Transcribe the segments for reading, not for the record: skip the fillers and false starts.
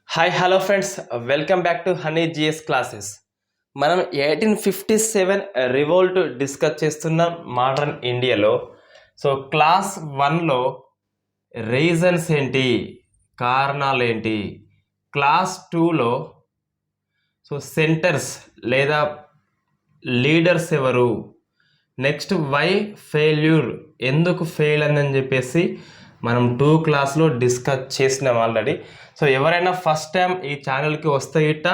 Hi hello friends, welcome back to Honey GS classes. మనం 1857 revolt discuss చేస్తున్నాం modern ఇండియాలో. So class 1లో reasons ఏంటి, కారణాలు ఏంటి, క్లాస్ 2లో సెంటర్స్ లేదా లీడర్స్ ఎవరు, నెక్స్ట్ వై ఫెయిల్యూర్, ఎందుకు ఫెయిల్ అని చెప్పేసి మనం 2 క్లాస్లో డిస్కస్ చేసినాం ఆల్రెడీ. సో ఎవరైనా ఫస్ట్ టైం ఈ ఛానల్కి వస్తే ఇట్ట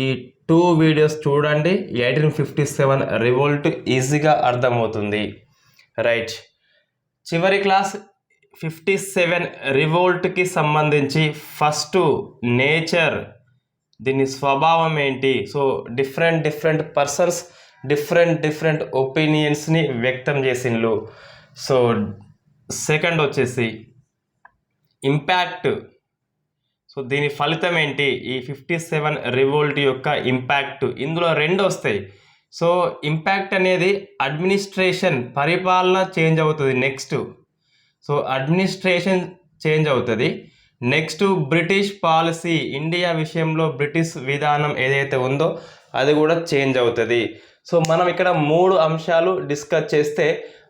ఈ 2 వీడియోస్ చూడండి. 1857 రివోల్ట్ ఈజీగా అర్థమవుతుంది. రైట్, చివరి క్లాస్ 57 రివోల్ట్కి సంబంధించి ఫస్ట్ నేచర్, దీని స్వభావం ఏంటి, సో డిఫరెంట్ పర్సన్స్ డిఫరెంట్ ఒపీనియన్స్ని వ్యక్తం చేసిండ్రు. సో సెకండ్ వచ్చేసి ఇంపాక్ట్, సో దీని ఫలితం ఏంటి, ఈ 57 రివోల్ట్ యొక్క ఇంపాక్ట్. ఇందులో 2 వస్తాయి. సో ఇంపాక్ట్ అనేది అడ్మినిస్ట్రేషన్, పరిపాలన చేంజ్ అవుతుంది. నెక్స్ట్ అడ్మినిస్ట్రేషన్ చేంజ్ అవుతుంది. నెక్స్ట్ బ్రిటిష్ పాలసీ, ఇండియా విషయంలో బ్రిటిష్ విధానం ఏదైతే ఉందో అది కూడా చేంజ్ అవుతుంది. సో మనం ఇక్కడ 3 అంశాలు డిస్కస్ చేస్తే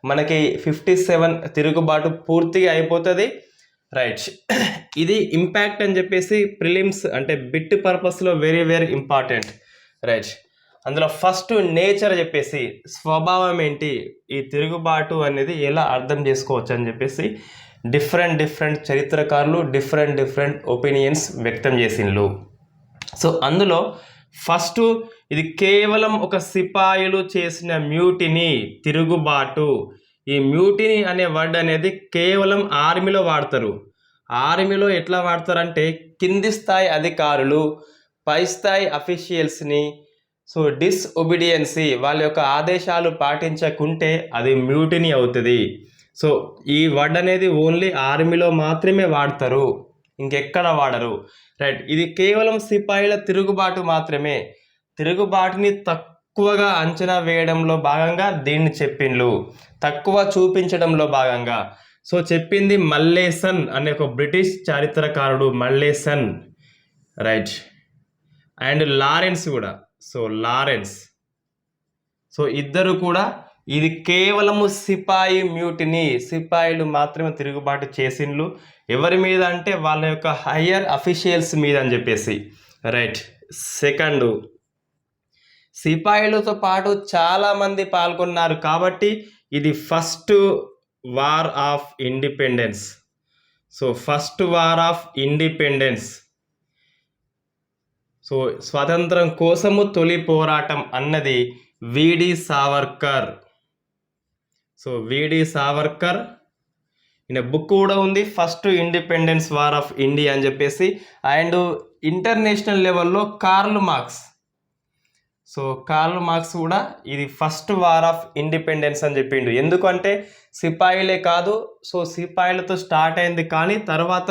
మనకి 57 తిరుగుబాటు పూర్తిగా అయిపోతుంది. రైట్, ఇది ఇంపాక్ట్ అని చెప్పేసి ప్రిలిమ్స్ అంటే బిట్ పర్పస్లో వెరీ ఇంపార్టెంట్. రైట్, అందులో ఫస్ట్ నేచర్ చెప్పేసి స్వభావం ఏంటి, ఈ తిరుగుబాటు అనేది ఎలా అర్థం చేసుకోవచ్చు అని చెప్పేసి డిఫరెంట్ చరిత్రకారులు డిఫరెంట్ ఒపీనియన్స్ వ్యక్తం చేసిండ్రు. సో అందులో ఫస్ట్, ఇది కేవలం ఒక సిపాయిలు చేసిన మ్యూటినీ, తిరుగుబాటు. ఈ మ్యూటినీ అనే వర్డ్ అనేది కేవలం ఆర్మీలో వాడతారు. ఆర్మీలో ఎట్లా వాడతారంటే కింది స్థాయి అధికారులు పై స్థాయి అఫీషియల్స్ని డిస్ఒబీడియన్సీ, వాళ్ళ యొక్క ఆదేశాలు పాటించకుంటే అది మ్యూటినీ అవుతుంది. సో ఈ వర్డ్ అనేది ఓన్లీ ఆర్మీలో మాత్రమే వాడతారు, ఇంకెక్కడ వాడరు. రైట్, ఇది కేవలం సిపాయిల తిరుగుబాటు మాత్రమే. తిరుగుబాటుని తక్కువగా అంచనా వేయడంలో భాగంగా దీన్ని చెప్పిండ్రు, తక్కువ చూపించడంలో భాగంగా. సో చెప్పింది మల్లేసన్ అనే ఒక బ్రిటిష్ చారిత్రకారుడు, మల్లేసన్. రైట్, అండ్ లారెన్స్ కూడా. సో లారెన్స్, సో ఇద్దరు కూడా ఇది కేవలము సిపాయి మ్యూటినీ, సిపాయిలు మాత్రమే తిరుగుబాటు చేసిండ్రు. ఎవరి మీద అంటే వాళ్ళ యొక్క హయ్యర్ అఫీషియల్స్ మీద అని చెప్పేసి. రైట్, సెకండ్, సిపాయిలతో పాటు చాలామంది పాల్గొన్నారు కాబట్టి ఇది first war of independence. So first war of independence, so స్వాతంత్రం కోసము తొలి పోరాటం అన్నది విడి సావర్కర్. సో విడి సావర్కర్ ఈయన బుక్ కూడా ఉంది, first independence war of India అని చెప్పేసి. అండ్ ఇంటర్నేషనల్ లెవెల్లో Karl Marx, so Karl Marx కూడా ఇది ఫస్ట్ వార్ ఆఫ్ ఇండిపెండెన్స్ అని చెప్పిండు. ఎందుకంటే సిపాయిలే కాదు, సో సిపాయిలతో స్టార్ట్ అయింది కానీ తర్వాత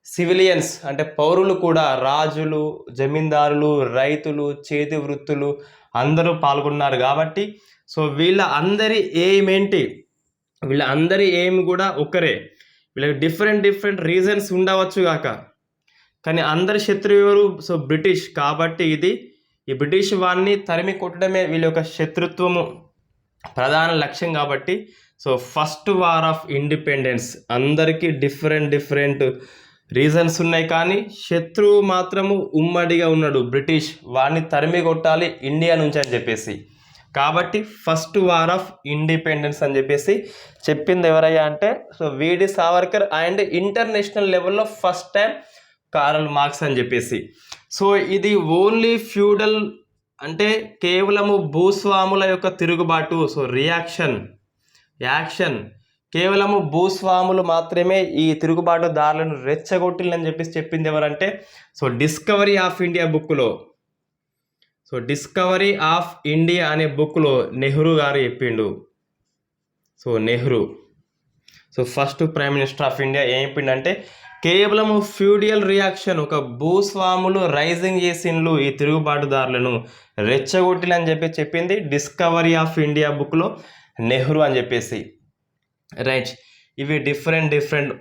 సివిలియన్స్ అంటే పౌరులు కూడా, రాజులు, జమీందారులు, రైతులు, చేతి వృత్తులు అందరూ పాల్గొన్నారు కాబట్టి సో వీళ్ళ అందరి ఎయిమ్ ఏంటి, వీళ్ళ అందరి ఎయిమ్ కూడా ఒకరే. వీళ్ళకి డిఫరెంట్ రీజన్స్ ఉండవచ్చు కాక, కానీ అందరి శత్రువు ఎవరు, సో బ్రిటిష్. కాబట్టి ఈ బ్రిటిష్ వారిని తరిమి కొట్టడమే వీళ్ళ యొక్క శత్రుత్వము ప్రధాన లక్ష్యం. కాబట్టి so first war of independence, అందరికీ డిఫరెంట్ రీజన్స్ ఉన్నాయి కానీ శత్రువు మాత్రము ఉమ్మడిగా ఉన్నాడు, బ్రిటిష్. వారిని తరిమి కొట్టాలి ఇండియా నుంచి అని చెప్పేసి. కాబట్టి ఫస్ట్ వార్ ఆఫ్ ఇండిపెండెన్స్ అని చెప్పేసి చెప్పింది ఎవరయ్యా అంటే సో విడి సావర్కర్. అండ్ ఇంటర్నేషనల్ లెవెల్లో ఫస్ట్ టైం కార్ల్ మార్క్స్ అని చెప్పేసి. సో ఇది ఓన్లీ ఫ్యూడల్ అంటే కేవలము భూస్వాముల యొక్క తిరుగుబాటు. సో యాక్షన్ కేవలము భూస్వాములు మాత్రమే ఈ తిరుగుబాటుదారులను రెచ్చగొట్టిల్లని చెప్పేసి చెప్పింది ఎవరంటే సో డిస్కవరీ ఆఫ్ ఇండియా బుక్లో, సో డిస్కవరీ ఆఫ్ ఇండియా అనే బుక్లో నెహ్రూ గారు చెప్పిండు. So Nehru, so first prime minister of India ఏం చెప్పిండంటే కేవలం ఫ్యూడియల్ రియాక్షన్, ఒక భూస్వాములు రైజింగ్ చేసిండ్రు, ఈ తిరుగుబాటుదారులను రెచ్చగొట్టిలని చెప్పి చెప్పింది డిస్కవరీ ఆఫ్ ఇండియా బుక్లో నెహ్రూ అని చెప్పేసి. రైట్, ఇవి డిఫరెంట్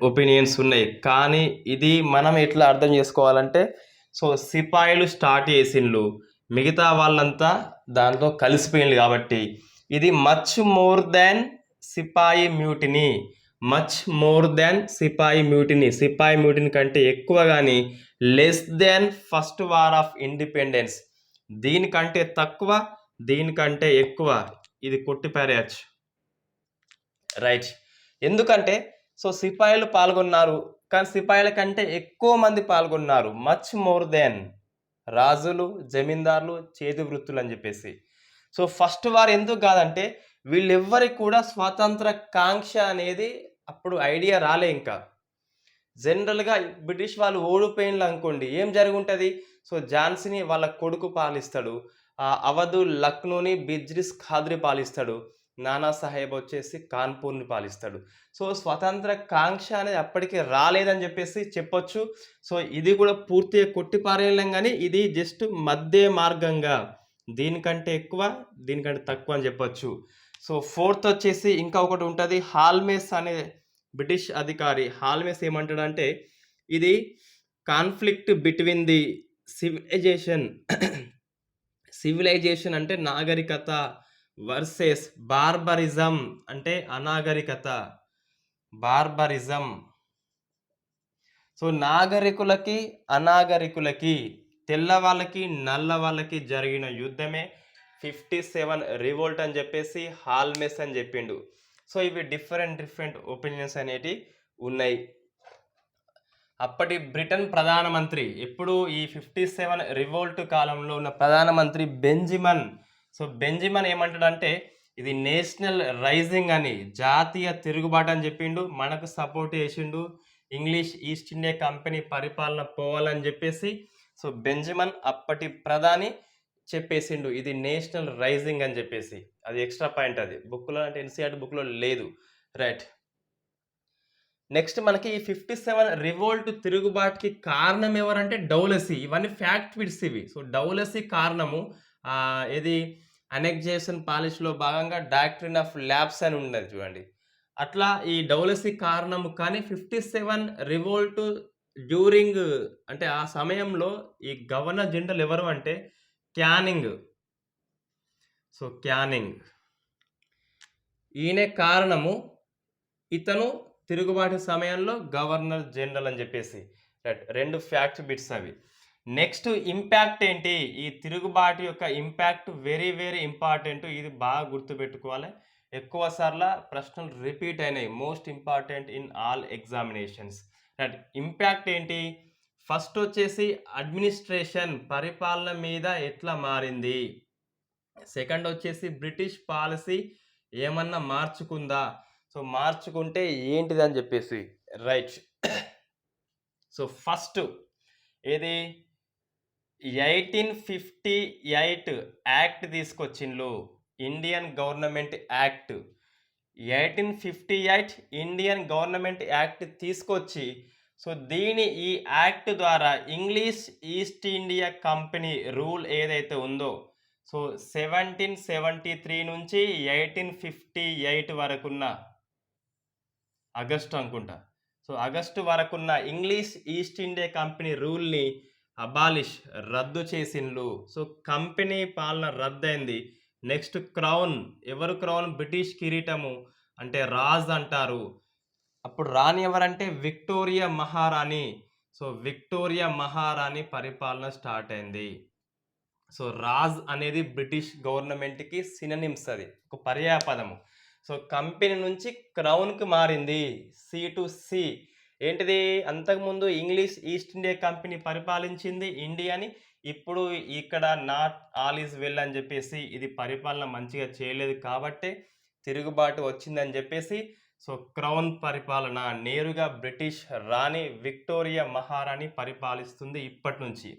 ఒపీనియన్స్ ఉన్నాయి. కానీ ఇది మనం ఎట్లా అర్థం చేసుకోవాలంటే, సో సిపాయిలు స్టార్ట్ చేసిండ్రు, మిగతా వాళ్ళంతా దాంట్లో కలిసిపోయింది కాబట్టి ఇది మచ్ మోర్ దాన్ సిపాయి మ్యూటినీ, మచ్ మోర్ దాన్ సిపాయి మ్యూటినీ, సిపాయి మ్యూటినీ కంటే ఎక్కువ కానీ less than first war of independence, దీనికంటే తక్కువ దీనికంటే ఎక్కువ, ఇది కొట్టిపారేయచ్చు. రైట్. ఎందుకంటే సో సిపాయిలు పాల్గొన్నారు, కానీ సిపాయిల కంటే ఎక్కువ మంది పాల్గొన్నారు, మచ్ మోర్ దెన్ రాజులు, జమీందారులు, చేతి వృత్తులు అని చెప్పేసి. సో ఫస్ట్ వార్ ఎందుకు కాదంటే వీళ్ళెవ్వరికి కూడా స్వాతంత్ర కాంక్ష అనేది అప్పుడు ఐడియా రాలే. ఇంకా జనరల్గా బ్రిటిష్ వాళ్ళు ఓడిపోయినలు అనుకోండి, ఏం జరుగుంటుంది, సో ఝాన్సీని వాళ్ళ కొడుకు పాలిస్తాడు, అవధు లక్నోని బిజ్రిస్ ఖాద్రి పాలిస్తాడు, నానా సాహెబ్ వచ్చేసి కాన్పూర్ని పాలిస్తాడు. సో స్వతంత్ర కాంక్ష అనేది అప్పటికి రాలేదని చెప్పేసి చెప్పొచ్చు. సో ఇది కూడా పూర్తిగా కొట్టిపారేయలేం, కానీ ఇది జస్ట్ మధ్య మార్గంగా, దీనికంటే ఎక్కువ దీనికంటే తక్కువ అని చెప్పొచ్చు. సో ఫోర్త్ వచ్చేసి ఇంకా ఒకటి ఉంటుంది, హాల్మేస్ అనే బ్రిటిష్ అధికారి. హాల్మేస్ ఏమంటాడంటే ఇది కాన్ఫ్లిక్ట్ బిట్వీన్ ది సివిలైజేషన్ అంటే నాగరికత వర్సెస్ బార్బరిజం అంటే అనాగరికత, బార్బరిజం. సో నాగరికులకి అనాగరికులకి, తెల్ల వాళ్ళకి నల్ల వాళ్ళకి జరిగిన యుద్ధమే 57 రివోల్ట్ అని చెప్పేసి హాల్మెస్ అని చెప్పిండు. సో ఇవి డిఫరెంట్ ఒపీనియన్స్ అనేటివి ఉన్నాయి. అప్పటి బ్రిటన్ ప్రధానమంత్రి, ఎప్పుడు ఈ 57 రివోల్ట్ కాలంలో ఉన్న ప్రధానమంత్రి బెంజిమన్. సో బెంజిమన్ ఏమంటాడంటే ఇది నేషనల్ రైజింగ్ అని, జాతీయ తిరుగుబాటు అని చెప్పిండు, మనకు సపోర్ట్ చేసిండు, ఇంగ్లీష్ ఈస్ట్ ఇండియా కంపెనీ పరిపాలన పోవాలని చెప్పేసి. సో బెంజిమన్ అప్పటి ప్రధాని చెప్పేసిండు ఇది నేషనల్ రైజింగ్ అని చెప్పేసి. అది ఎక్స్ట్రా పాయింట్, అది బుక్లో అంటే ఎన్సీఆర్టీ బుక్లో లేదు. రైట్. నెక్స్ట్ మనకి ఈ 57 రివోల్ట్ తిరుగుబాటుకి కారణం ఎవరంటే డౌలసీ. ఇవన్నీ ఫ్యాక్ట్ బిట్స్ ఇవి. సో డౌలసీ కారణము ఇది అనెక్జేషన్ పాలిసీలో భాగంగా డాక్ట్రిన్ ఆఫ్ ల్యాబ్స్ అని ఉన్నది చూడండి, అట్లా ఈ డౌలసీ కారణము. కానీ 57 రివోల్ట్ డ్యూరింగ్ అంటే ఆ సమయంలో ఈ గవర్నర్ జనరల్ ఎవరు అంటే క్యానింగ్. సో క్యానింగ్ ఈయనే కారణము, ఇతను తిరుగుబాటు సమయంలో గవర్నర్ జనరల్ అని చెప్పేసి. రైట్, రెండు ఫ్యాక్ట్ బిట్స్ అవి. నెక్స్ట్ ఇంపాక్ట్ ఏంటి, ఈ తిరుగుబాటు యొక్క ఇంపాక్ట్ వెరీ ఇంపార్టెంట్, ఇది బాగా గుర్తుపెట్టుకోవాలి. ఎక్కువ సార్లు ప్రశ్నలు రిపీట్ అయినాయి, most important in all examinations. Right, impact ఏంటి, ఫస్ట్ వచ్చేసి అడ్మినిస్ట్రేషన్, పరిపాలన మీద ఎట్లా మారింది. సెకండ్ వచ్చేసి బ్రిటిష్ పాలసీ ఏమన్నా మార్చుకుందా, సో మార్చుకుంటే ఏంటిది అని చెప్పేసి. రైట్. సో ఫస్ట్ ఏది 1858 యాక్ట్ తీసుకొచ్చిండ్రు, Indian government act. 1858 Indian government act తీసుకొచ్చి, సో ఈ యాక్ట్ ద్వారా English East India company rule ఏదైతే ఉందో, సో 1773 నుంచి 1858 వరకున్న ఆగస్టు అనుకుంటా, సో ఆగస్టు వరకున్న ఇంగ్లీష్ ఈస్ట్ ఇండియా కంపెనీ రూల్ని రద్దు చేసిండ్రు. సో కంపెనీ పాలన రద్దయింది. నెక్స్ట్ క్రౌన్, ఎవరు క్రౌన్, బ్రిటిష్ కిరీటము అంటే రాజ్ అంటారు. అప్పుడు రాణి ఎవరంటే విక్టోరియా మహారాణి. సో విక్టోరియా మహారాణి పరిపాలన స్టార్ట్ అయింది. సో రాజ్ అనేది బ్రిటిష్ గవర్నమెంట్కి సిననిమ్స్, అది ఒక పర్యాపదము. సో కంపెనీ నుంచి క్రౌన్కి మారింది, సి టు సి. ఏంటిది, అంతకుముందు ఇంగ్లీష్ ఈస్ట్ ఇండియా కంపెనీ పరిపాలించింది ఇండియాని, ఇప్పుడు ఇక్కడ నాట్ ఆల్ ఈజ్ వెల్ అని చెప్పేసి ఇది పరిపాలన మంచిగా చేయలేదు కాబట్టే తిరుగుబాటు వచ్చిందని చెప్పేసి. సో క్రౌన్ పరిపాలన, నేరుగా బ్రిటిష్ రాణి విక్టోరియా మహారాణి పరిపాలిస్తుంది ఇప్పటి నుంచి.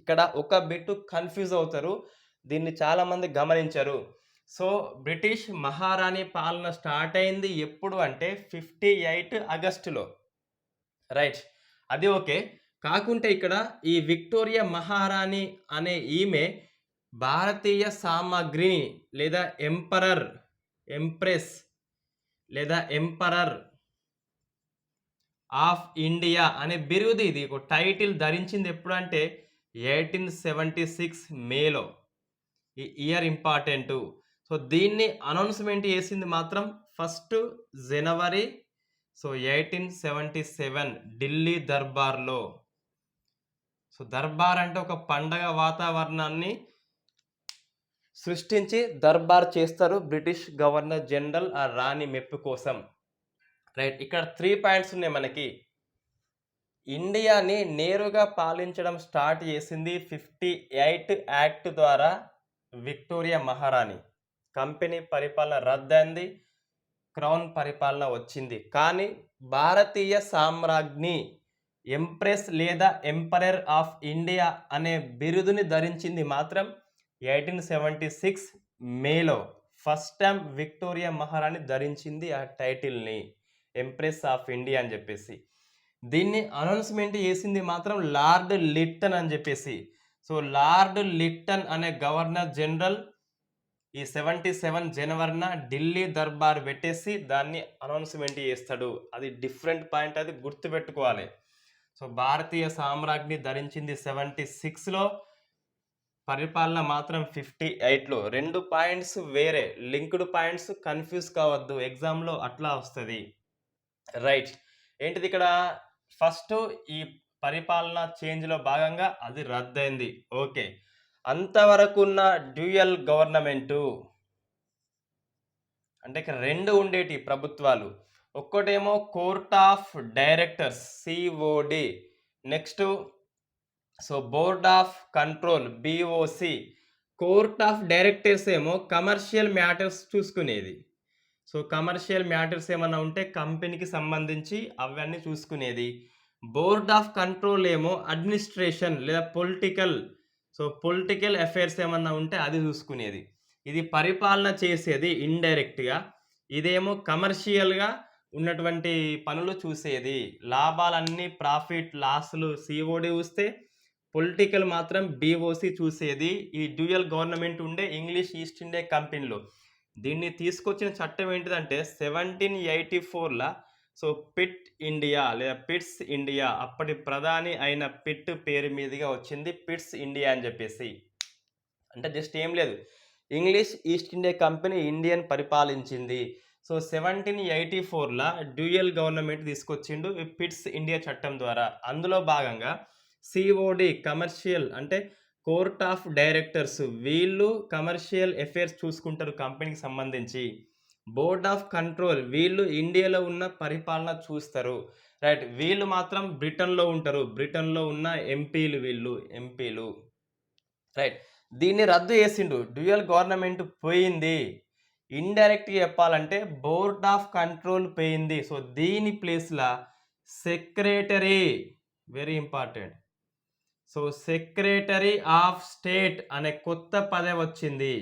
ఇక్కడ ఒక బిట్ కన్ఫ్యూజ్ అవుతారు, దీన్ని చాలామంది గమనించరు. సో బ్రిటిష్ మహారాణి పాలన స్టార్ట్ అయింది ఎప్పుడు అంటే 58 ఆగస్టులో. రైట్, అది ఓకే. కాకుంటే ఇక్కడ ఈ విక్టోరియా మహారాణి అనే ఈమె భారతీయ సామాగ్రిని లేదా ఎంపరర్, ఎంప్రెస్ లేదా ఎంపరర్ ఆఫ్ ఇండియా అనే బిరుదు ఇది ఒక టైటిల్ ధరించింది ఎప్పుడు అంటే 1876 మేలో. ఈ ఇయర్ ఇంపార్టెంట్. సో దీన్ని అనౌన్స్మెంట్ చేసింది మాత్రం 1 జనవరి 1877 ఢిల్లీ దర్బార్లో. సో దర్బార్ అంటే ఒక పండగ వాతావరణాన్ని సృష్టించి దర్బార్ చేస్తారు బ్రిటిష్ గవర్నర్ జనరల్ ఆ రాణి మెప్పు కోసం. రైట్, ఇక్కడ 3 పాయింట్స్ ఉన్నాయి మనకి. ఇండియాని నేరుగా పాలించడం స్టార్ట్ చేసింది 58 యాక్ట్ ద్వారా విక్టోరియా మహారాణి. కంపెనీ పరిపాలన రద్దయింది, క్రౌన్ పరిపాలన వచ్చింది. కానీ భారతీయ సామ్రాజ్ఞి ఎంప్రెస్ లేదా ఎంపరర్ ఆఫ్ ఇండియా అనే బిరుదుని ధరించింది మాత్రం 1876 మేలో. ఫస్ట్ టైం విక్టోరియా మహారాణి ధరించింది ఆ టైటిల్ని, ఎంప్రెస్ ఆఫ్ ఇండియా అని చెప్పేసి. దీన్ని అనౌన్స్మెంట్ చేసింది మాత్రం లార్డ్ లిట్టన్ అని చెప్పేసి. సో లార్డ్ లిట్టన్ అనే గవర్నర్ జనరల్ ఈ 77 జనవరిన ఢిల్లీ దర్బార్ పెట్టేసి దాన్ని అనౌన్స్మెంట్ చేస్తాడు. అది డిఫరెంట్ పాయింట్, అది గుర్తుపెట్టుకోవాలి. సో భారతీయ సామ్రాజ్ఞి ధరించింది 76లో, పరిపాలన మాత్రం 58లో. 2 పాయింట్స్ వేరే, లింక్డ్ పాయింట్స్, కన్ఫ్యూజ్ కావద్దు, ఎగ్జామ్లో అట్లా వస్తుంది. రైట్, ఏంటిది ఇక్కడ ఫస్ట్ ఈ పరిపాలన చేంజ్లో భాగంగా అది రద్దయింది. ఓకే, అంతవరకు ఉన్న డ్యూయల్ గవర్నమెంటు అంటే ఇక్కడ 2 ఉండేటి ప్రభుత్వాలు. ఒక్కటేమో court of directors COD, next board of control BOC. Court of directors ఏమో కమర్షియల్ మ్యాటర్స్ చూసుకునేది. సో కమర్షియల్ మ్యాటర్స్ ఏమన్నా ఉంటే కంపెనీకి సంబంధించి అవన్నీ చూసుకునేది. బోర్డ్ ఆఫ్ కంట్రోల్ ఏమో అడ్మినిస్ట్రేషన్ లేదా పొలిటికల్ అఫైర్స్ ఏమన్నా ఉంటే అది చూసుకునేది. ఇది పరిపాలన చేసేది ఇండైరెక్ట్గా. ఇదేమో కమర్షియల్గా ఉన్నటువంటి పనులు చూసేది. లాభాలన్నీ ప్రాఫిట్ లాస్లు సిఓడి చూస్తే, పొలిటికల్ మాత్రం బిఓసి చూసేది. ఈ డ్యూయల్ గవర్నమెంట్ ఉండే ఇంగ్లీష్ ఈస్ట్ ఇండియా కంపెనీలో. దీన్ని తీసుకొచ్చిన చట్టం ఏంటిదంటే 1784లా పిట్ ఇండియా లేదా పిట్స్ ఇండియా, అప్పటి ప్రధాని అయిన పిట్ పేరు మీదుగా వచ్చింది పిట్స్ ఇండియా అని చెప్పేసి. అంటే జస్ట్ ఏం లేదు, English East India company Indian పరిపాలించింది. సో 1784లా డ్యూయల్ గవర్నమెంట్ తీసుకొచ్చిండు ఈ పిట్స్ ఇండియా చట్టం ద్వారా. అందులో భాగంగా సిఓడి కమర్షియల్ అంటే కోర్ట్ ఆఫ్ డైరెక్టర్స్, వీళ్ళు కమర్షియల్ అఫైర్స్ చూసుకుంటారు కంపెనీకి సంబంధించి. బోర్డ్ ఆఫ్ కంట్రోల్, వీళ్ళు ఇండియాలో ఉన్న పరిపాలన చూస్తారు. రైట్, వీళ్ళు మాత్రం బ్రిటన్లో ఉంటారు. బ్రిటన్లో ఉన్న ఎంపీలు. రైట్, దీన్ని రద్దు చేసిండు. డ్యూయల్ గవర్నమెంట్ పోయింది. ఇండైరెక్ట్గా చెప్పాలంటే బోర్డ్ ఆఫ్ కంట్రోల్ పోయింది. సో దీని ప్లేస్లో secretary, very important, secretary of state అనే కొత్త పదవి వచ్చింది.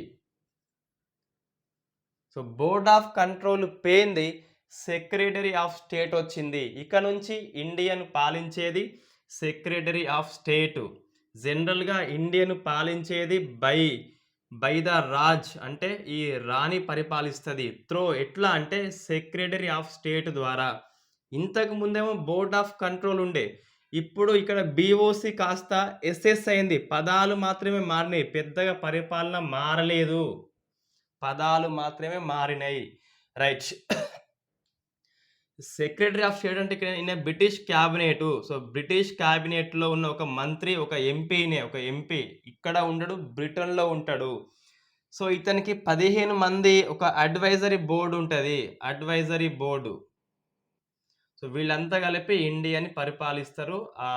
బోర్డ్ ఆఫ్ కంట్రోల్ పోయింది, సెక్రటరీ ఆఫ్ స్టేట్ వచ్చింది. ఇక నుంచి ఇండియన్ పాలించేది సెక్రటరీ ఆఫ్ స్టేట్. జనరల్గా ఇండియన్ పాలించేది బై ద రాజ్, అంటే ఈ రాణి పరిపాలిస్తుంది. ఎట్లా అంటే సెక్రటరీ ఆఫ్ స్టేట్ ద్వారా. ఇంతకు ముందేమో బోర్డ్ ఆఫ్ కంట్రోల్ ఉండే, ఇప్పుడు ఇక్కడ బిఓసి కాస్త ఎస్ఎస్ అయింది. పదాలు మాత్రమే మారినాయి, పెద్దగా పరిపాలన మారలేదు, పదాలు మాత్రమే మారినాయి. రైట్, సెక్రటరీ ఆఫ్ స్టేట్ అంటే ఇక్కడ ఈయన బ్రిటిష్ క్యాబినెట్. బ్రిటిష్ క్యాబినెట్లో ఉన్న ఒక మంత్రి, ఒక ఎంపీ ఇక్కడ ఉండడు, బ్రిటన్లో ఉంటాడు. ఇతనికి 15 మంది ఒక అడ్వైజరీ బోర్డు ఉంటుంది. అడ్వైజరీ బోర్డు, వీళ్ళంతా కలిపి ఇండియాని పరిపాలిస్తారు ఆ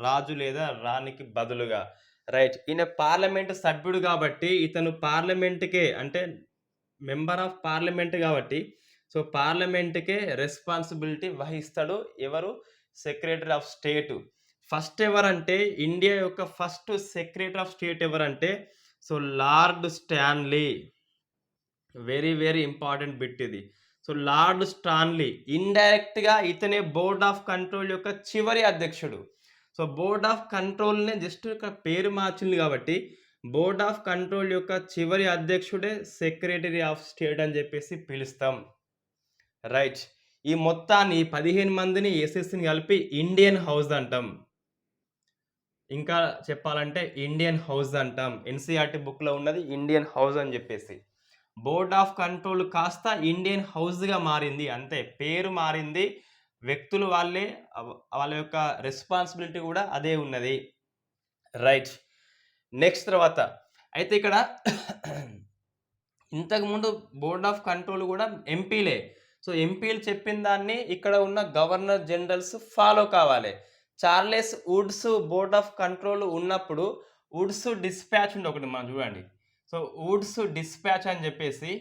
రాజు లేదా రాణికి బదులుగా. రైట్, ఈయన పార్లమెంట్ సభ్యుడు కాబట్టి ఇతను పార్లమెంట్కే అంటే మెంబర్ ఆఫ్ పార్లమెంట్ కాబట్టి పార్లమెంట్కే రెస్పాన్సిబిలిటీ వహిస్తాడు. ఎవరు? Secretary of state. ఫస్ట్ ఎవరంటే ఇండియా యొక్క ఫస్ట్ సెక్రటరీ ఆఫ్ స్టేట్ ఎవరంటే lord Stanley. Very very important bit ఇది. లార్డ్ స్టాన్లీ ఇండైరెక్ట్గా ఇతనే బోర్డ్ ఆఫ్ కంట్రోల్ యొక్క చివరి అధ్యక్షుడు. బోర్డ్ ఆఫ్ కంట్రోల్నే జస్ట్ ఇక్కడ పేరు మార్చింది కాబట్టి బోర్డ్ ఆఫ్ కంట్రోల్ యొక్క చివరి అధ్యక్షుడే సెక్రటరీ ఆఫ్ స్టేట్ అని చెప్పేసి పిలుస్తాం. రైట్, ఈ మొత్తాన్ని 15 మందిని ఎస్ఎస్సిని కలిపి ఇండియన్ హౌస్ అంటాం. ఇంకా చెప్పాలంటే ఇండియన్ హౌస్ అంటాం. ఎన్‌సీఈఆర్‌టీ బుక్‌లో ఉన్నది ఇండియన్ హౌస్ అని చెప్పేసి. బోర్డ్ ఆఫ్ కంట్రోల్ కాస్త ఇండియన్ హౌస్‌గా మారింది అంతే. పేరు మారింది. వ్యక్తులు వాళ్ళే వాళ్ళ యొక్క రెస్పాన్సిబిలిటీ కూడా అదే ఉన్నది. రైట్. నెక్స్ట్ తర్వాత అయితే ఇక్కడ ఇంతకుముందు బోర్డ్ ఆఫ్ కంట్రోల్ కూడా ఎంపీలే. సో, ఎంపీలు చెప్పిన దాన్ని ఇక్కడ ఉన్న గవర్నర్ జనరల్స్ ఫాలో కావాలి. Charles Woods board of control ఉన్నప్పుడు వుడ్స్ డిస్పాచ్ ఉంది ఒకటి మనం చూడండి. సో, వుడ్స్ డిస్పాచ్ అని చెప్పేసి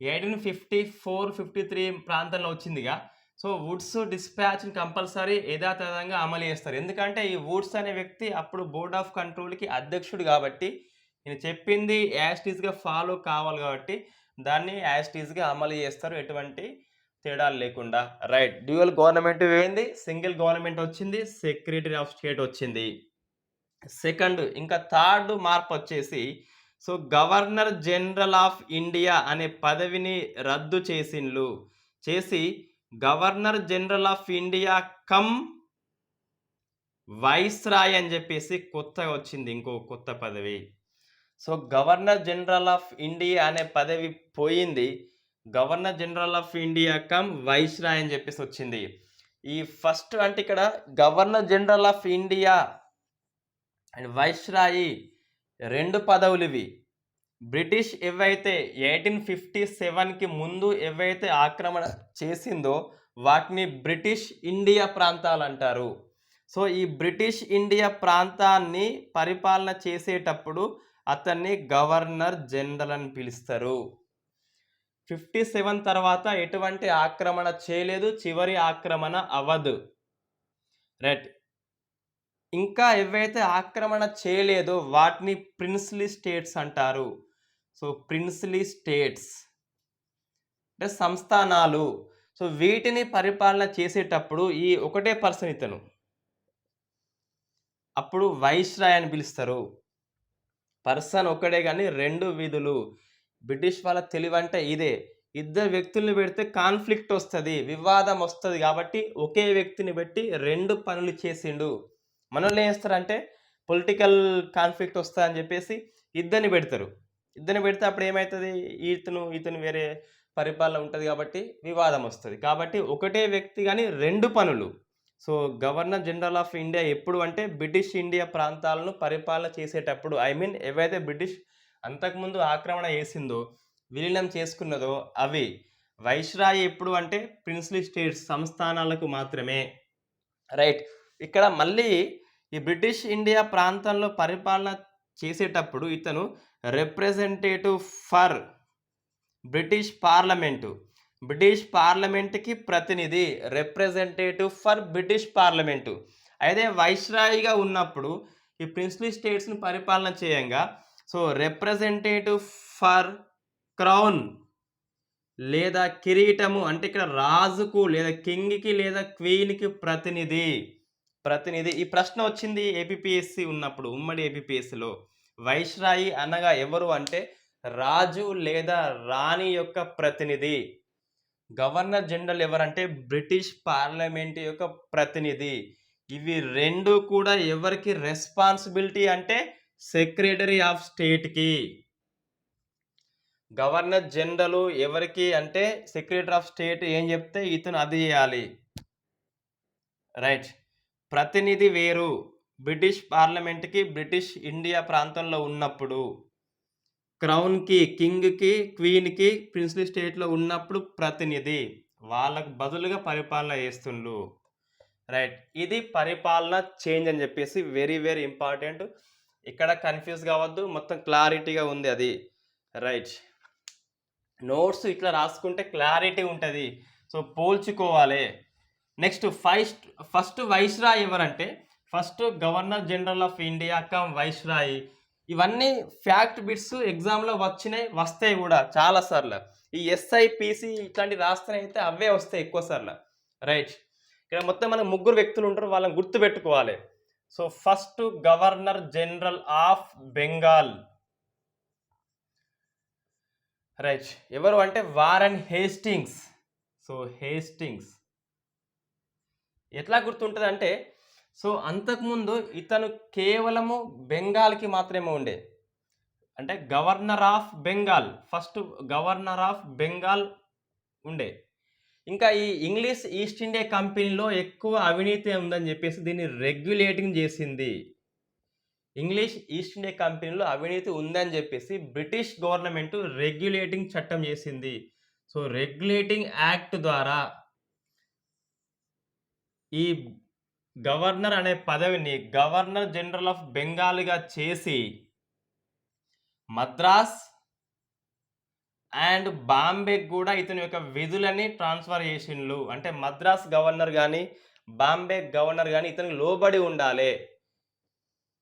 1854, 53 ప్రాంతంలో వచ్చిందిగా. సో, వుడ్స్ డిస్పాచ్‌ని కంపల్సరీ యథాతథంగా అమలు చేస్తారు. ఎందుకంటే ఈ వుడ్స్ అనే వ్యక్తి అప్పుడు బోర్డ్ ఆఫ్ కంట్రోల్‌కి అధ్యక్షుడు కాబట్టి నేను చెప్పింది యాజ్ ఇట్ ఈస్‌గా ఫాలో కావాలి కాబట్టి దాన్ని యాజ్ ఇట్ ఈస్‌గా అమలు చేస్తారు. ఎటువంటి తేడాలు లేకుండా. రైట్. డ్యూయల్ గవర్నమెంట్ పోయింది. సింగిల్ గవర్నమెంట్ వచ్చింది. సెక్రటరీ ఆఫ్ స్టేట్ వచ్చింది. సెకండ్ ఇంకా థర్డ్ మార్పు వచ్చేసి so, governor general of India అనే పదవిని రద్దు చేసి governor general of India come viceroy అని చెప్పేసి కొత్తగా వచ్చింది ఇంకో కొత్త పదవి. So, governor general of India అనే పదవి పోయింది. Governor general of India come viceroy అని చెప్పేసి వచ్చింది. ఈ ఫస్ట్ అంటే ఇక్కడ governor general of India and viceroy 2 పదవులు ఇవి. బ్రిటిష్ ఏవైతే 1857కి ముందు ఏవైతే ఆక్రమణ చేసిందో వాటిని బ్రిటిష్ ఇండియా ప్రాంతాలు అంటారు. సో, ఈ బ్రిటిష్ ఇండియా ప్రాంతాన్ని పరిపాలన చేసేటప్పుడు అతన్ని గవర్నర్ జనరల్ అని పిలుస్తారు. 57 తర్వాత ఎటువంటి ఆక్రమణ చేయలేదు. చివరి ఆక్రమణ అవ్వదు. రైట్. ఇంకా ఏవైతే ఆక్రమణ చేయలేదో వాటిని ప్రిన్స్లీ స్టేట్స్ అంటారు. సో, ప్రిన్స్లీ స్టేట్స్ అంటే సంస్థానాలు. సో, వీటిని పరిపాలన చేసేటప్పుడు ఈ ఒకటే పర్సన్ ఇతను. అప్పుడు వైస్రాయ్ అని పిలుస్తారు. పర్సన్ ఒకడే గాని 2 విధులు. బ్రిటిష్ వాళ్ళ తెలివంటే ఇదే. ఇద్దరు వ్యక్తుల్ని పెడితే కాన్ఫ్లిక్ట్ వస్తది. వివాదం వస్తది కాబట్టి ఒకే వ్యక్తిని పెట్టి 2 పనులు చేసిండు. మనోళ్ళు ఏం చేస్తారంటే పొలిటికల్ కాన్ఫ్లిక్ట్ వస్తదని చెప్పేసి ఇద్దరిని పెడతారు. ఇద్దరిని పెడితే అప్పుడు ఏమైతది? ఇతను వేరే పరిపాలన ఉంటది కాబట్టి వివాదం వస్తది. కాబట్టి ఒకటే వ్యక్తి గాని 2 పనులు. So, governor general of India ఎప్పుడు అంటే బ్రిటిష్ ఇండియా ప్రాంతాలను పరిపాలన చేసేటప్పుడు ఏవైతే బ్రిటిష్ అంతకుముందు ఆక్రమణ చేసిందో, విలీనం చేసుకున్నదో అవి. వైస్రాయ్ ఎప్పుడు అంటే ప్రిన్స్లీ స్టేట్స్ సంస్థానాలకు మాత్రమే. రైట్. ఇక్కడ మళ్ళీ ఈ బ్రిటిష్ ఇండియా ప్రాంతంలో పరిపాలన చేసేటప్పుడు ఇతను representative for British parliament. British పార్లమెంట్‌కి ప్రతినిధి. Representative for British parliament. అయితే వైస్రాయ్‌గా ఉన్నప్పుడు ఈ ప్రిన్స్లీ స్టేట్స్‌ని పరిపాలన చేయంగా సో, రిప్రజెంటేటివ్ ఫర్ క్రౌన్ లేదా కిరీటము అంటే ఇక్కడ రాజుకు లేదా కింగ్‌కి లేదా క్వీన్‌కి ప్రతినిధి. ఈ ప్రశ్న వచ్చింది ఏపీపీఎస్సీ ఉన్నప్పుడు ఉమ్మడి ఏపీపీఎస్సీలో. వైస్రాయి అనగా ఎవరు అంటే రాజు లేదా రాణి యొక్క ప్రతినిధి. గవర్నర్ జనరల్ ఎవరంటే బ్రిటిష్ పార్లమెంట్ యొక్క ప్రతినిధి. ఇవి 2 కూడా ఎవరికి రెస్పాన్సిబిలిటీ అంటే సెక్రటరీ ఆఫ్ స్టేట్‌కి. గవర్నర్ జనరల్ ఎవరికి అంటే సెక్రటరీ ఆఫ్ స్టేట్ ఏం చెప్తే ఇతను అది చేయాలి. రైట్. ప్రతినిధి వేరు. బ్రిటిష్ పార్లమెంట్‌కి బ్రిటిష్ ఇండియా ప్రాంతంలో ఉన్నప్పుడు, క్రౌన్‌కి, కింగ్‌కి, క్వీన్‌కి ప్రిన్స్లీ స్టేట్‌లో ఉన్నప్పుడు ప్రతినిధి. వాళ్ళకు బదులుగా పరిపాలన చేస్తుండ్రు. రైట్. ఇది పరిపాలన చేంజ్ అని చెప్పేసి వెరీ వెరీ ఇంపార్టెంట్. ఇక్కడ కన్‌ఫ్యూజ్ కావద్దు. మొత్తం క్లారిటీగా ఉంది అది. రైట్. నోట్స్ ఇట్లా రాసుకుంటే క్లారిటీ ఉంటది. సో, పోల్చుకోవాలి. నెక్స్ట్ ఫస్ట్ వైస్రాయ్ ఎవరంటే first governor general of India come viceroy. ఇవన్నీ ఫ్యాక్ట్ బిట్స్ ఎగ్జామ్‌లో వస్తాయి కూడా చాలా సార్లు. ఈ ఎస్ఐ, పీసీ ఇట్లాంటివి రాస్తేనైతే అవే వస్తాయి ఎక్కువ సార్లు. రైట్. ఇక్కడ మొత్తం మనకు 3 వ్యక్తులు ఉంటారు. వాళ్ళని గుర్తుపెట్టుకోవాలి. So, first governor general of Bengal. Right. ఎవరు అంటే వారెన్ హేస్టింగ్స్. So, Hastings. ఎట్లా గుర్తుంటుంది అంటే, సో అంతకుముందు ఇతను కేవలము బెంగాల్కి మాత్రమే ఉండే, అంటే governor of Bengal, first governor of Bengal ఉండే. ఇంకా ఈ ఇంగ్లీష్ ఈస్ట్ ఇండియా కంపెనీలో ఎక్కువ అవినీతి ఉందని చెప్పేసి దీన్ని రెగ్యులేటింగ్ చేసింది. ఇంగ్లీష్ ఈస్ట్ ఇండియా కంపెనీలో అవినీతి ఉందని చెప్పేసి బ్రిటిష్ గవర్నమెంట్ రెగ్యులేటింగ్ చట్టం చేసింది. సో రెగ్యులేటింగ్ యాక్ట్ ద్వారా ఈ గవర్నర్ అనే పదవిని గవర్నర్ జనరల్ ఆఫ్ బెంగాల్గా చేసి మద్రాస్ అండ్ బాంబే కూడా ఇతని యొక్క విధులని ట్రాన్స్ఫర్ చేసిండ్లు. అంటే మద్రాస్ గవర్నర్ కానీ బాంబే గవర్నర్ కానీ ఇతనికి లోబడి ఉండాలి.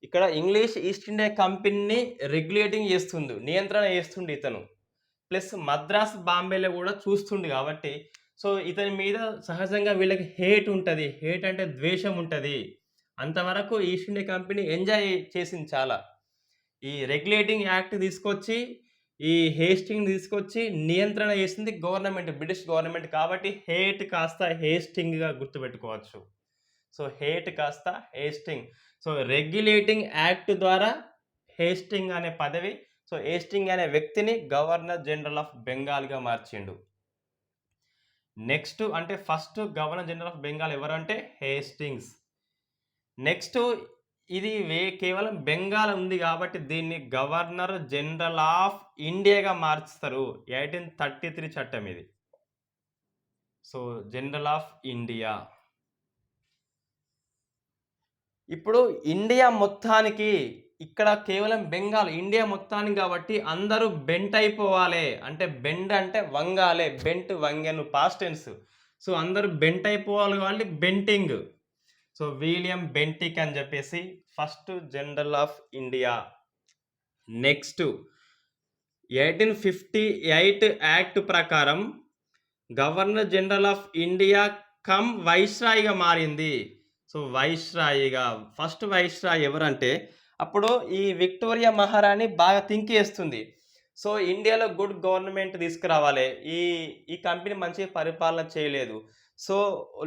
ఇక్కడ ఇంగ్లీష్ ఈస్ట్ ఇండియా కంపెనీని రెగ్యులేటింగ్ చేస్తుండు, నియంత్రణ చేస్తుండు ఇతను. ప్లస్ మద్రాస్ బాంబేలో కూడా చూస్తుండు కాబట్టి సో ఇతని మీద సహజంగా వీళ్ళకి హేట్ ఉంటుంది. హేట్ అంటే ద్వేషం ఉంటుంది. అంతవరకు ఈస్ట్ ఇండియా కంపెనీ ఎంజాయ్ చేసింది చాలా. ఈ రెగ్యులేటింగ్ యాక్ట్ తీసుకొచ్చి ఈ హేస్టింగ్ తీసుకొచ్చి నియంత్రణ చేసింది గవర్నమెంట్, బ్రిటిష్ గవర్నమెంట్. కాబట్టి హేట్ కాస్త హేస్టింగ్గా గుర్తుపెట్టుకోవచ్చు. సో హేట్ కాస్త హేస్టింగ్. సో రెగ్యులేటింగ్ యాక్ట్ ద్వారా హేస్టింగ్ అనే పదవి, సో హేస్టింగ్ అనే వ్యక్తిని గవర్నర్ జనరల్ ఆఫ్ బెంగాల్గా మార్చిండు. నెక్స్ట్ అంటే first governor general of Bengal ఎవరంటే హేస్టింగ్స్. నెక్స్ట్ ఇది కేవలం బెంగాల్ ఉంది కాబట్టి దీన్ని గవర్నర్ జనరల్ ఆఫ్ ఇండియాగా మార్చుతారు. 1833 చట్టం ఇది. So general of India. ఇప్పుడు ఇండియా మొత్తానికి, ఇక్కడ కేవలం బెంగాల్, ఇండియా మొత్తానికి కాబట్టి అందరూ బెంట్ అయిపోవాలి. అంటే బెండ్ అంటే వంగాలి, బెంట్ వంగెను పాస్ట్ టెన్స్. సో అందరూ బెంట్ అయిపోవాలి కాబట్టి బెంటింగ్. సో విలియం బెంటిక్ అని చెప్పేసి first general of India. Next 1858 act ప్రకారం governor general of India cum వైస్రాయిగా మారింది. సో వైస్రాయిగా ఫస్ట్ వైస్రాయ్ ఎవరంటే, అప్పుడు ఈ విక్టోరియా మహారాణి బాగా థింక్ చేస్తుంది. సో ఇండియాలో గుడ్ గవర్నమెంట్ తీసుకురావాలి, ఈ కంపెనీ మంచిగా పరిపాలన చేయలేదు. సో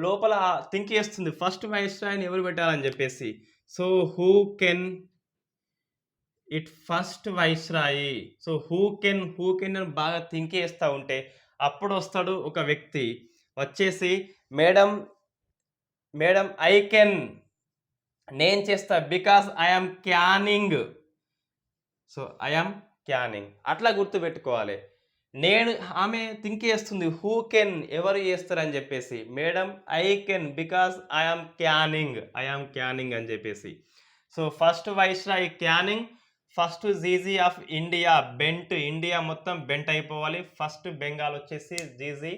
లోపల థింక్ చేస్తుంది ఫస్ట్ వైస్రాయ్ని ఎవరు పెట్టాలని చెప్పేసి. So who can it first viceroy. So who can అని బాగా థింక్ చేస్తూ ఉంటే అప్పుడు వస్తాడు ఒక వ్యక్తి వచ్చేసి, మేడం ఐ కెన్, నేను చేస్తా, because I'm canning. So I'm canning అట్లా గుర్తుపెట్టుకోవాలి. ఆమె థింక్ చేస్తుంది హూ కెన్ ఎవరు చేస్తారని చెప్పేసి, madam I can because I'm canning అని చెప్పేసి. So first viceroy Canning, first GG of India bent, India మొత్తం బెంట్ అయిపోవాలి. ఫస్ట్ బెంగాల్ వచ్చేసి జీజీ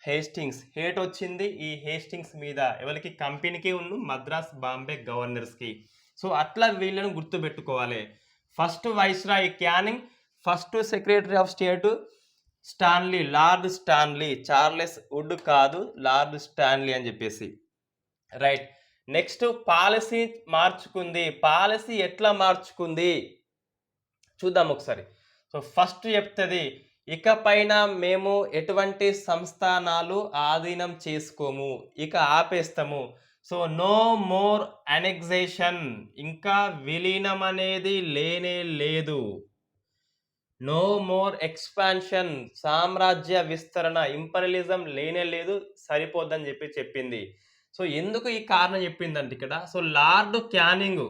హేస్టింగ్స్. హేట్ వచ్చింది ఈ హేస్టింగ్స్ మీద, ఎవరికి కంపెనీకి ఉన్న మద్రాస్ బాంబే గవర్నర్స్కి. సో అట్లా వీళ్ళను గుర్తుపెట్టుకోవాలి. First viceroy Canning, first secretary of state Stanley, Lord Stanley, Charles Wood కాదు, లార్డ్ స్టాన్లీ అని చెప్పేసి. రైట్. నెక్స్ట్ పాలసీ మార్చుకుంది. పాలసీ ఎట్లా మార్చుకుంది చూద్దాం ఒకసారి. సో ఫస్ట్ చెప్తుంది, ఇకపైన మేము ఎటువంటి సంస్థానాలు ఆధీనం చేసుకోము, ఇక ఆపేస్తాము. సో నో మోర్ అనెక్సేషన్, ఇంకా విలీనం అనేది లేనే లేదు. నో మోర్ ఎక్స్పాన్షన్, సామ్రాజ్య విస్తరణ, ఇంపీరియలిజం లేనే లేదు, సరిపోద్దని చెప్పింది. సో ఎందుకు ఈ కారణం చెప్పిందంటే ఇక్కడ, సో లార్డ్ క్యానింగ్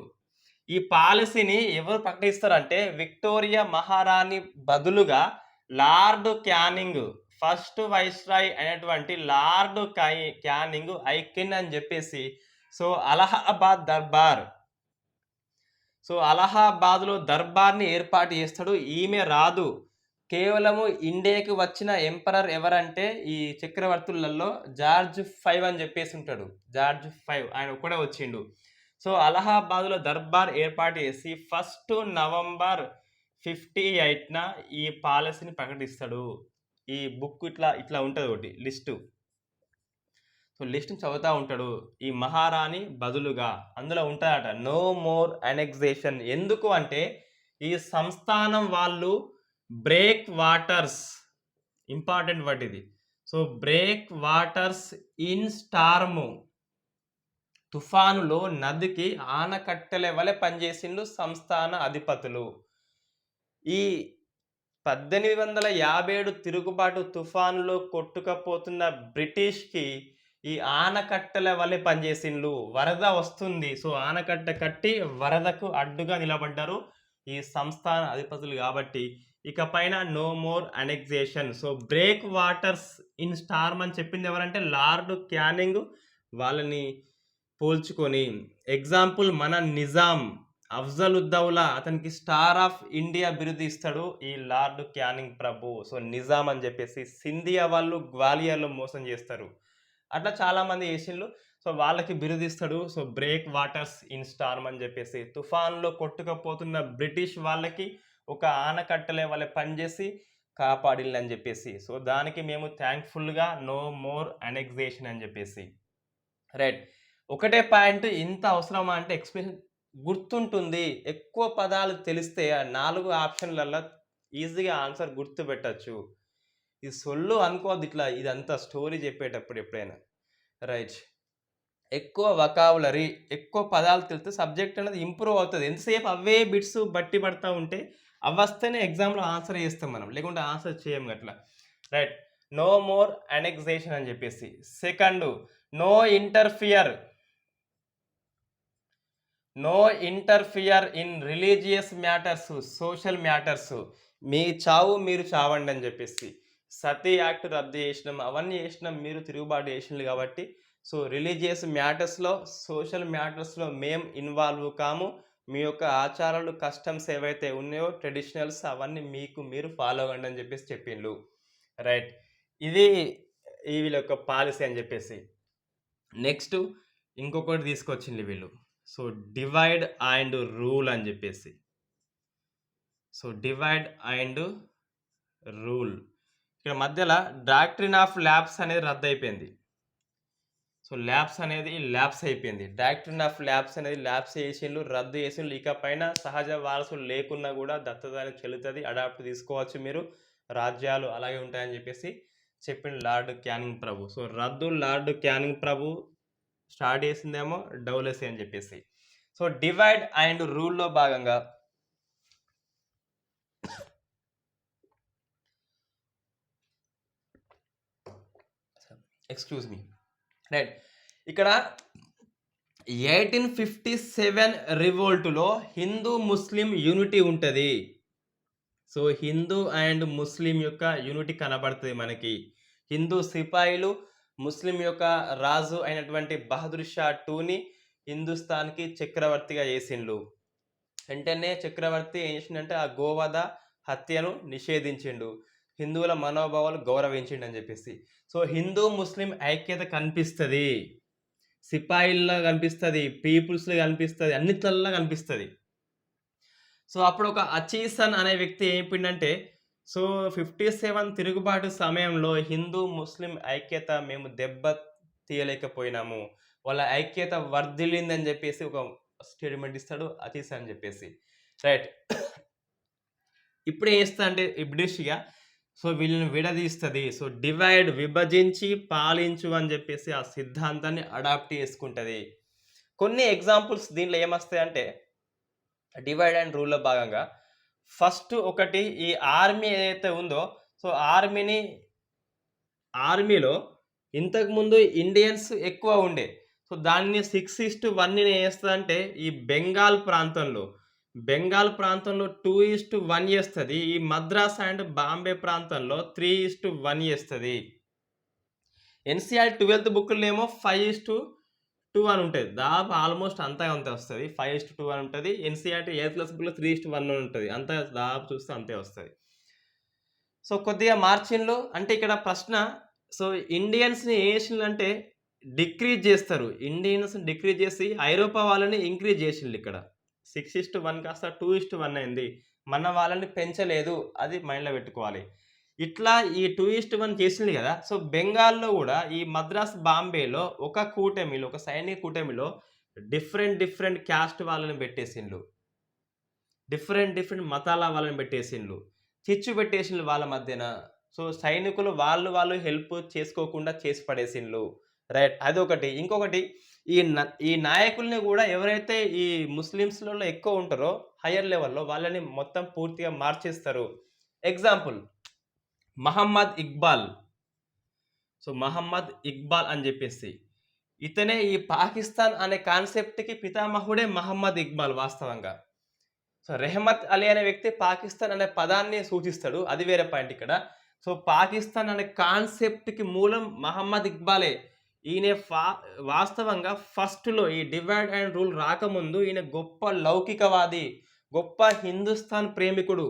ఈ పాలసీని ఎవరు ప్రకటిస్తారంటే, విక్టోరియా మహారాణి బదులుగా లార్డ్ క్యానింగ్, ఫస్ట్ వైస్రాయ్ అయినటువంటి లార్డ్ క్యానింగ్ ఐ కెన్ అని చెప్పేసి, సో అలహాబాద్ దర్బార్, సో అలహాబాద్లో దర్బార్ని ఏర్పాటు చేస్తాడు. ఈమె రాదు. కేవలము ఇండియాకి వచ్చిన ఎంపరర్ ఎవరంటే ఈ చక్రవర్తులలో జార్జ్ 5 అని చెప్పేసి ఉంటాడు. జార్జ్ 5 ఆయన ఒక్కడే వచ్చిండు. సో అలహాబాద్లో దర్బార్ ఏర్పాటు చేసి 1 నవంబర్ 58న ఈ పాలసీని ప్రకటిస్తాడు. ఈ బుక్ ఇట్లా ఉంటుంది ఒకటి లిస్టు. సో లిస్ట్ని చదువుతూ ఉంటాడు. ఈ మహారాణి బదులుగా అందులో ఉంటాడట నో మోర్ అనెక్సేషన్. ఎందుకు అంటే ఈ సంస్థానం వాళ్ళు బ్రేక్ వాటర్స్, ఇంపార్టెంట్ వర్డ్ ఇది. So break waters in storm, తుఫానులో నదికి ఆనకట్టెల వలె పనిచేసిండ్రు సంస్థాన అధిపతులు. ఈ 1857 తిరుగుబాటు తుఫానులో కొట్టుకపోతున్న బ్రిటిష్‌కి ఈ ఆనకట్టెల వలె పనిచేసిండ్లు. వరద వస్తుంది. సో, ఆనకట్ట కట్టి వరదకు అడ్డుగా నిలబడ్డారు ఈ సంస్థాన అధిపతులు గాబట్టి, ఇక పైన no more annexation. So, break waters in storm అని చెప్పింది ఎవరంటే లార్డ్ క్యానింగ్ వాళ్ళని పోల్చుకొని. ఎగ్జాంపుల్ మన నిజాం అఫ్జలుద్దౌలా అతనికి స్టార్ ఆఫ్ ఇండియా బిరుదు ఇస్తాడు ఈ లార్డ్ క్యానింగ్ ప్రభు. సో, నిజాం అని చెప్పేసి సింధియా వాళ్ళు గ్వాలియర్‌లో మోసం చేస్తారు. అట్లా చాలామంది ఏషియన్లు సో, వాళ్ళకి బిరుదు ఇస్తాడు. So, break waters in storm అని చెప్పేసి తుఫాన్‌లో కొట్టుకుపోతున్న బ్రిటిష్ వాళ్ళకి ఒక ఆనకట్టలే వాళ్ళ పనిచేసి కాపాడిల్లని చెప్పేసి. సో, దానికి మేము థాంక్‌ఫుల్‌గా నో మోర్ అనెక్సేషన్ అని చెప్పేసి. రైట్. ఒకటే పాయింట్ ఇంత అవసరమా అంటే ఎక్స్‌ప్లెయిన్ గుర్తుంటుంది. ఎక్కువ పదాలు తెలిస్తే ఆ 4 ఆప్షన్‌లల్ల ఈజీగా ఆన్సర్ గుర్తుపెట్టొచ్చు. ఇది సొల్లు అనుకోవద్దు ఇట్లా ఇదంతా స్టోరీ చెప్పేటప్పుడు ఎప్పుడైనా. రైట్. ఎక్కువ వొకాబులరీ, ఎక్కువ పదాలు తెలిస్తే సబ్జెక్ట్ అనేది ఇంప్రూవ్ అవుతది. ఎంతసేపు అవే బిట్స్ బట్టి పడతా ఉంటే అవొస్తేనే ఎగ్జామ్‌లో ఆన్సర్ చేస్తాం మనం. లేకుంటే ఆన్సర్ చేయం గట్లా. రైట్. నో మోర్ అనెక్సేషన్ అని చెప్పేసి. Second no interfere. No interfere in religious matters, social matters. మీ చావు మీరు చావండి అని చెప్పేసి. సతీ యాక్ట్ రద్దు చేసినాం, అవన్నీ చేసినాం, మీరు తిరుగుబాటు చేసిండ్రు కాబట్టి సో రిలీజియస్ మ్యాటర్స్‌లో, సోషల్ మ్యాటర్స్‌లో మేం ఇన్వాల్వ్ కాము. మీ యొక్క ఆచారాలు, కస్టమ్స్ ఏవైతే ఉన్నాయో ట్రెడిషనల్స్ అవన్నీ మీకు మీరు ఫాలో అవ్వండి అని చెప్పేసి చెప్పిండ్రు. రైట్. ఇది వీళ్ళ యొక్క పాలిసీ అని చెప్పేసి. నెక్స్ట్ ఇంకొకటి తీసుకొచ్చిండ్రు వీళ్ళు. సో, డివైడ్ అండ్ రూల్ అని చెప్పేసి. So, divide and rule. ఇక్కడ మధ్యల డాక్ట్రిన్ ఆఫ్ ల్యాబ్స్ అనేది రద్దయిపోయింది. సో, ల్యాబ్స్ అనేది ల్యాప్స్ అయిపోయింది. డాక్ట్రిన్ ఆఫ్ ల్యాబ్స్ అనేది ల్యాప్స్ చేసిండ్రు, రద్దు చేసిండ్రు. ఇక పైన సహజ వారసులు లేకున్నా కూడా దత్తత అనేది చెల్లుతది. అడాప్ట్ తీసుకోవచ్చు మీరు. రాజ్యాలు అలాగే ఉంటాయని చెప్పేసి చెప్పిండు లార్డ్ క్యానింగ్ ప్రభు. సో, రద్దు లార్డ్ క్యానింగ్ ప్రభు స్టార్ట్ చేసిందేమో డౌలసీ అని చెప్పేసి. సో, డివైడ్ అండ్ రూల్‌లో భాగంగా ఎక్స్‌క్యూజ్ మీ. రైట్. ఇక్కడ 1857 రివోల్ట్‌లో హిందూ, ముస్లిం యూనిటీ ఉంటది. సో, హిందూ అండ్ ముస్లిం యొక్క యూనిటీ కనబడుతది మనకి. హిందూ సిపాయిలు ముస్లిం యొక్క రాజు అయినటువంటి బహదూర్ షా 2ని హిందుస్థాన్‌కి చక్రవర్తిగా చేసిండ్రు. వెంటనే చక్రవర్తి ఏం చేసిండంటే ఆ గోవధ హత్యను నిషేధించిండు. హిందువుల మనోభావాలు గౌరవించిండు అని చెప్పేసి. సో, హిందూ, ముస్లిం ఐక్యత కనిపిస్తది. సిపాయిల్లో కనిపిస్తది, పీపుల్స్‌లో కనిపిస్తది, అన్నిట్లల్లా కనిపిస్తది. సో, అప్పుడు ఒక అచీసన్ అనే వ్యక్తి ఏం చెప్పిండంటే సో, 57 తిరుగుబాటు సమయంలో హిందూ, ముస్లిం ఐక్యత మేము దెబ్బ తీయలేకపోయినాము. వాళ్ళ ఐక్యత వర్ధిల్లిందని చెప్పేసి ఒక స్టేట్మెంట్ ఇస్తాడు అచీసన్ అని చెప్పేసి. రైట్. ఇప్పుడు ఏం చేస్తదంటే ఈ బ్రిటిష్ సో, వీళ్ళని విడదీస్తది. సో, డివైడ్ విభజించి పాలించు అని చెప్పేసి ఆ సిద్ధాంతాన్ని అడాప్ట్ చేసుకుంటది. కొన్ని ఎగ్జాంపుల్స్ దీంట్లో ఏమొస్తాయంటే డివైడ్ అండ్ రూల్‌లో భాగంగా ఫస్ట్ ఒకటి ఈ ఆర్మీ ఏదైతే ఉందో సో, ఆర్మీలో ఇంతకుముందు ఇండియన్స్ ఎక్కువ ఉండే. సో, దాన్ని 6:1 ఏం చేస్తదంటే ఈ బెంగాల్ ప్రాంతంలో 2:1 చేస్తది. ఈ మద్రాస్ అండ్ బాంబే ప్రాంతంలో 3:1 చేస్తది. ఎన్‌సీఆర్ 12థ్ బుక్‌లోనేమో 5:2 అని ఉంటది. దాదాపు ఆల్‌మోస్ట్ అంతే వస్తది. 5:2 అని ఉంటది. ఎన్‌సీఆర్‌టీ 8థ్ క్లాస్ బుక్‌లో 3:1 అని ఉంటది. అంతా దాదాపు చూస్తే అంతే వస్తది. సో, కొద్దిగా మార్చిండ్లు. అంటే ఇక్కడ ప్రశ్న సో, ఇండియన్స్‌ని ఏ చేసిండ్లంటే డిక్రీజ్ చేస్తారు. ఇండియన్స్‌ని డిక్రీజ్ చేసి ఐరోపా వాళ్ళని ఇంక్రీజ్ చేసిండ్లిక్కడ. 6:1 కాస్త 2:1 అయింది. మన వాళ్ళని పెంచలేదు. అది మైండ్‌లో పెట్టుకోవాలి. ఇట్లా ఈ 2:1 చేసింది కదా! సో, బెంగాల్‌లో గూడా ఈ మద్రాస్, బాంబేలో ఒక కూటమిలో, ఒక సైనిక కూటమిలో డిఫరెంట్ క్యాస్ట్ వాళ్ళని పెట్టేసిండ్లు. డిఫరెంట్ మతాల వాళ్ళని పెట్టేసిండ్లు. చిచ్చు పెట్టేసిండ్లు వాళ్ళ మధ్యన. సో, సైనికులు వాళ్ళు హెల్ప్ చేసుకోకుండా చేసి పడేసిండ్లు. రైట్. అదొకటి. ఇంకొకటి ఈ నాయకుల్ని కూడా ఎవరైతే ఈ ముస్లిమ్స్‌లలో ఎక్కువ ఉంటారో హైయర్ లెవెల్‌లో వాళ్ళని మొత్తం పూర్తిగా మార్చేస్తారు. ఎగ్జాంపుల్ మహమ్మద్ ఇక్బాల్. సో, మహమ్మద్ ఇక్బాల్ అని జెప్పేసి. ఇతనే ఈ పాకిస్తాన్ అనే కాన్సెప్ట్‌కి పితామహుడే మహమ్మద్ ఇక్బాల్ వాస్తవంగా. సో, రెహమత్ అలీ అనే వ్యక్తి పాకిస్తాన్ అనే పదాన్ని సూచిస్తాడు. అది వేరే పాయింట్ ఇక్కడ. సో, పాకిస్తాన్ అనే కాన్సెప్ట్‌కి మూలం మహమ్మద్ ఇక్బాలే. ఈయన వాస్తవంగా ఫస్ట్‌లో ఈ డివైడ్ అండ్ రూల్ రాకముందు ఈయన గొప్ప లౌకికవాది, గొప్ప హిందుస్థాన్ ప్రేమికుడు.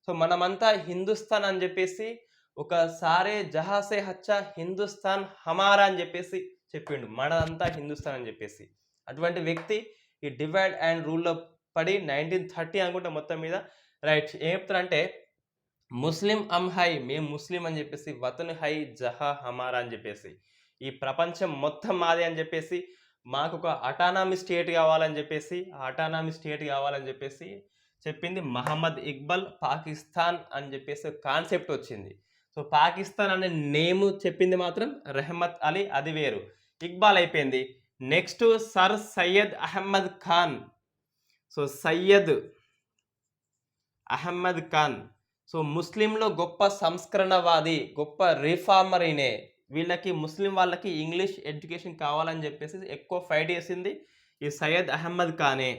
సో, మనమంతా హిందుస్థాన్ అని జెప్పేసి ఒక సారే జహా సే అచ్చా హిందుస్థాన్ హమారా అని జెప్పేసి చెప్పిండు. మనదంతా హిందుస్థాన్ అని జెప్పేసి. అటువంటి వ్యక్తి ఈ డివైడ్ అండ్ రూల్‌లో పడి 1930 అనుకుంటా మొత్తం మీద రైట్. ఏం చెప్తారంటే ముస్లిం హై, మేము ముస్లిం అని చెప్పేసి, వతన్ హై జహా హమారా అని చెప్పేసి, ఈ ప్రపంచం మొత్తం మాదే అని చెప్పేసి, మాకు ఒక అటానమీ స్టేట్ కావాలని చెప్పేసి, ఆ అటానమీ స్టేట్ కావాలని చెప్పేసి చెప్పింది మహమ్మద్ ఇక్బాల్. పాకిస్తాన్ అని చెప్పేసి కాన్సెప్ట్ వచ్చింది. సో, పాకిస్తాన్ అనే నేమ్ చెప్పింది మాత్రం రెహమత్ అలీ, అది వేరు. ఇక్బాల్ అయిపోయింది. Next sir Syed Ahmad Khan. So, Syed Ahmad Khan. So, ముస్లింలో గొప్ప సంస్కరణవాది, గొప్ప రిఫార్మర్ ఈయనే. వీళ్ళకి ముస్లిం వాళ్ళకి ఇంగ్లీష్ ఎడ్యుకేషన్ కావాలని చెప్పేసి ఎక్కువ ఫైట్ చేసింది ఈ సయ్యద్ అహ్మద్ ఖానే.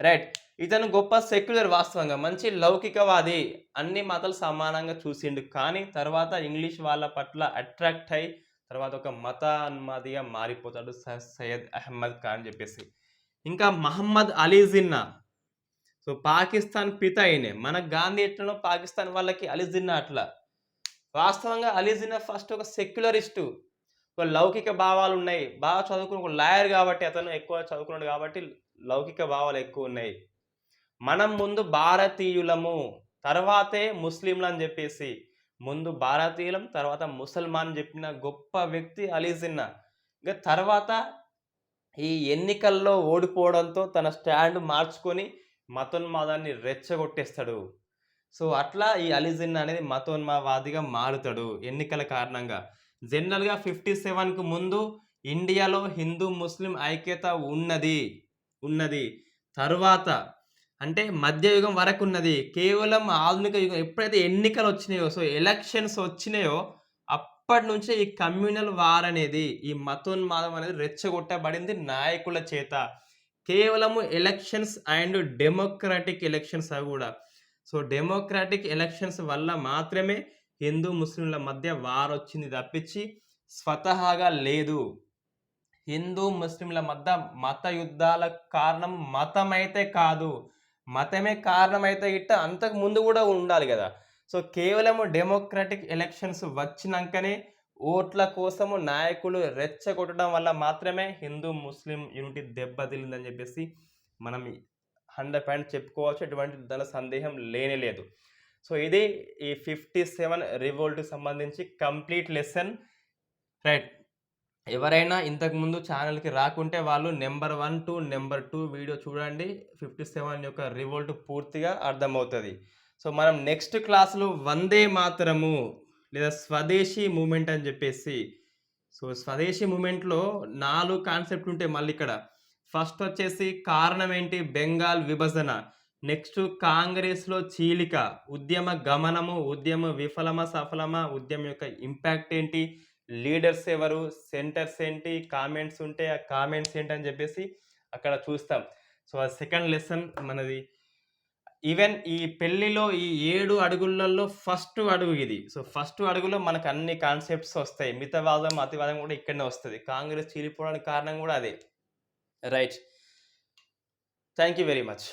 రైట్. ఇతను గొప్ప సెక్యులర్ వాస్తవంగా. మంచి లౌకికవాది. అన్ని మతాలు సమానంగా చూసిండు. కానీ తర్వాత ఇంగ్లీష్ వాళ్ళ పట్ల అట్రాక్ట్ అయ్యి తర్వాత ఒక మతాన్మాదిగా మారిపోతాడు సయ్యద్ అహ్మద్ ఖాన్ అని చెప్పేసి. ఇంకా మహమ్మద్ అలీ జిన్నా. సో, పాకిస్తాన్ పిత ఈయనే. మన గాంధీ ఎట్లనో పాకిస్తాన్ వాళ్ళకి అలీ జిన్నా అట్లా. వాస్తవంగా అలీ జిన్నా ఫస్ట్ ఒక సెక్యులరిస్టు. ఒక లౌకిక భావాలున్నాయి. బాగా చదువుకున్న ఒక లాయర్ కాబట్టి అతను ఎక్కువ చదువుకున్నాడు కాబట్టి లౌకిక భావాలు ఎక్కువున్నాయి. మనం ముందు భారతీయులము, తర్వాతే ముస్లింలు అని జెప్పేసి. ముందు భారతీయులం, తర్వాత ముసల్మాన్ చెప్పిన గొప్ప వ్యక్తి అలీ జిన్నా. ఇక తర్వాత ఈ ఎన్నికల్లో ఓడిపోవడంతో తన స్టాండ్ మార్చుకొని మతోన్మాదాన్ని రెచ్చగొట్టేస్తాడు. సో, అట్లా ఈ అలీ జిన్నా అనేది మతోన్మాదవాదిగా మారుతాడు ఎన్నికల కారణంగా. జనరల్‌గా 57కు ముందు ఇండియాలో హిందూ, ముస్లిం ఐక్యత ఉన్నది. తరువాత అంటే మధ్యయుగం వరకున్నది. కేవలం ఆధునిక యుగం ఎప్పుడైతే ఎన్నికలొచ్చినాయో, సో, ఎలక్షన్స్ వచ్చినాయో అప్పటి నుంచే ఈ కమ్యూనల్ వార్ అనేది, ఈ మతోన్మాదం అనేది రెచ్చగొట్టబడింది నాయకుల చేత. కేవలము ఎలక్షన్స్ అండ్ డెమోక్రాటిక్ ఎలక్షన్స్ అవి గూడా. సో, డెమోక్రాటిక్ ఎలక్షన్స్ వల్ల మాత్రమే హిందూ, ముస్లింల మధ్య వార్ వచ్చింది తప్పించి స్వతహాగా లేదు. హిందూ, ముస్లింల మధ్య మత యుద్ధాలకు కారణం మతమైతే కాదు. మతమే కారణమైతే గిట్ట అంతకు ముందు గూడా ఉండాలి గదా! సో, కేవలము డెమోక్రాటిక్ ఎలక్షన్స్ వచ్చినంకనే ఓట్ల కోసము నాయకులు రెచ్చగొట్టడం వల్ల మాత్రమే హిందూ, ముస్లిం యూనిటీ దెబ్బతిలిందని జెప్పేసి మనం 100% చెప్పుకోవచ్చు. ఎటువంటి దానిలో సందేహం లేనే లేదు. సో, ఇది ఈ 57 రివోల్ట్‌కి సంబంధించి కంప్లీట్ లెసన్. రైట్. ఎవరైనా ఇంతకుముందు ఛానల్‌కి రాకుంటే వాళ్ళు నంబర్ 1 టు నంబర్ 2 వీడియో చూడండి. 57 యొక్క రివోల్ట్ పూర్తిగా అర్థమవుతది. సో, మనం నెక్స్ట్ క్లాస్‌లో వందే మాతరము లేదా స్వదేశీ మూవ్‌మెంట్ అని జెప్పేసి. సో, స్వదేశీ మూవ్‌మెంట్‌లో 4 కాన్సెప్ట్ ఉంటాయి మళ్ళిక్కడ. ఫస్ట్ వచ్చేసి కారణం ఏంటి? బెంగాల్ విభజన. నెక్స్ట్ కాంగ్రెస్‌లో చీలిక, ఉద్యమ గమనము, ఉద్యమం విఫలమా? సఫలమా? ఉద్యమం యొక్క ఇంపాక్ట్ ఏంటి? లీడర్స్ ఎవరు? సెంటర్స్ ఏంటి? కామెంట్స్ ఉంటే ఆ కామెంట్స్ ఏంటని చెప్పేసి అక్కడ చూస్తాం. సో, ఆ సెకండ్ లెసన్ మనది. ఈవెన్ ఈ పెళ్లిలో ఈ 7 అడుగులలో ఫస్ట్ అడుగు ఇది. సో, ఫస్ట్ అడుగులో మనకు అన్ని కాన్సెప్ట్స్ వస్తాయి. మితవాదం, అతివాదం కూడా ఇక్కడనే వస్తది. కాంగ్రెస్ చీలిపోవడానికి కారణం కూడా అదే. Right. Thank you very much.